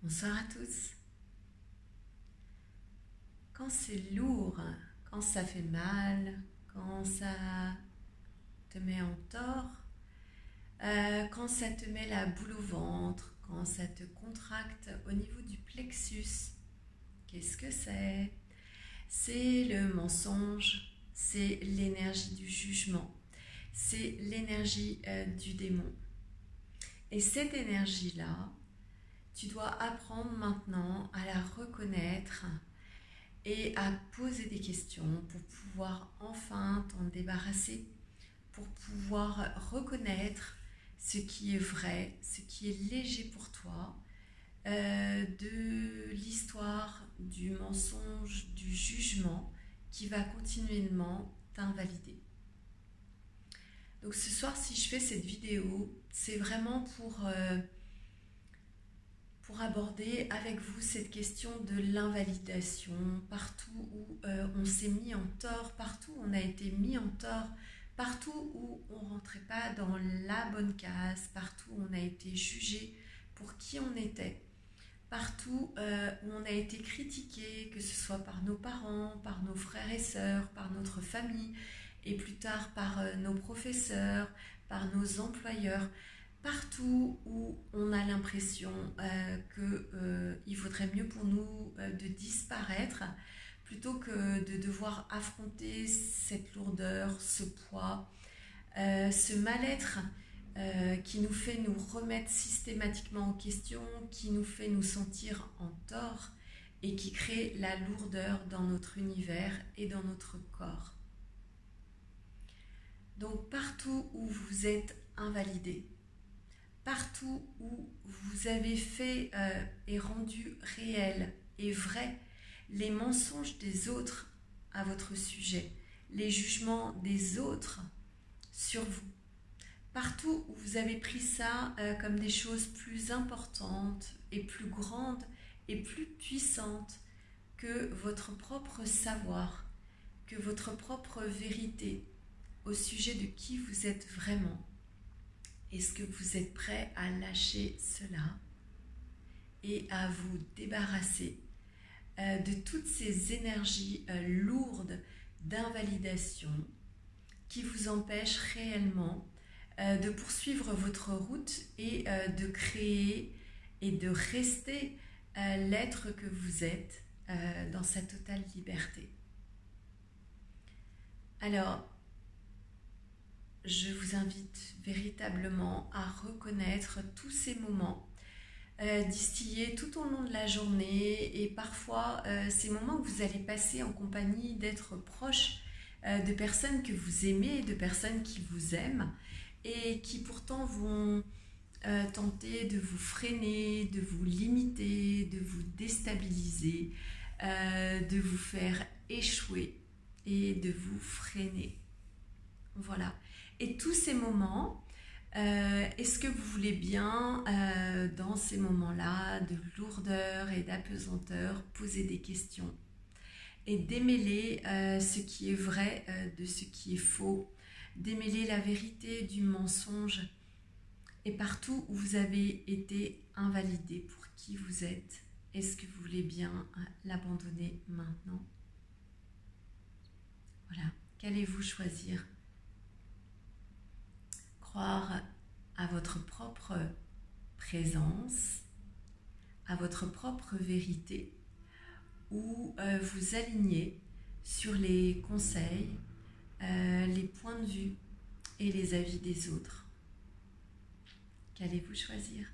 Bonsoir à tous. Quand c'est lourd, quand ça fait mal, quand ça te met en tort, quand ça te met la boule au ventre, quand ça te contracte au niveau du plexus, qu'est-ce que c'est? C'est le mensonge, c'est l'énergie du jugement, c'est l'énergie du démon. Et cette énergie-là, tu dois apprendre maintenant à la reconnaître et à poser des questions pour pouvoir enfin t'en débarrasser, pour pouvoir reconnaître ce qui est vrai, ce qui est léger pour toi, de l'histoire, du mensonge, du jugement qui va continuellement t'invalider. Donc ce soir, si je fais cette vidéo, c'est vraiment pour aborder avec vous cette question de l'invalidation, partout où on s'est mis en tort, partout où on a été mis en tort, partout où on ne rentrait pas dans la bonne case, partout où on a été jugé pour qui on était, partout où on a été critiqué, que ce soit par nos parents, par nos frères et sœurs, par notre famille, et plus tard par nos professeurs, par nos employeurs. Partout où on a l'impression qu'il vaudrait mieux pour nous de disparaître plutôt que de devoir affronter cette lourdeur, ce poids, ce mal-être qui nous fait nous remettre systématiquement en question, qui nous fait nous sentir en tort et qui crée la lourdeur dans notre univers et dans notre corps. Donc partout où vous êtes invalidé, partout où vous avez fait et rendu réel et vrai les mensonges des autres à votre sujet, les jugements des autres sur vous, partout où vous avez pris ça comme des choses plus importantes et plus grandes et plus puissantes que votre propre savoir, que votre propre vérité au sujet de qui vous êtes vraiment. Est-ce que vous êtes prêt à lâcher cela et à vous débarrasser de toutes ces énergies lourdes d'invalidation qui vous empêchent réellement de poursuivre votre route et de créer et de rester l'être que vous êtes dans sa totale liberté? Alors, je vous invite véritablement à reconnaître tous ces moments distillés tout au long de la journée et parfois ces moments que vous allez passer en compagnie d'êtres proches, de personnes que vous aimez, de personnes qui vous aiment et qui pourtant vont tenter de vous freiner, de vous limiter, de vous déstabiliser, de vous faire échouer et de vous freiner. Voilà. Et tous ces moments, est-ce que vous voulez bien, dans ces moments-là de lourdeur et d'apesanteur, poser des questions et démêler ce qui est vrai de ce qui est faux, démêler la vérité du mensonge et partout où vous avez été invalidé pour qui vous êtes, est-ce que vous voulez bien l'abandonner maintenant? Voilà. Qu'allez-vous choisir? Croire à votre propre présence, à votre propre vérité, ou vous aligner sur les conseils, les points de vue et les avis des autres. Qu'allez-vous choisir?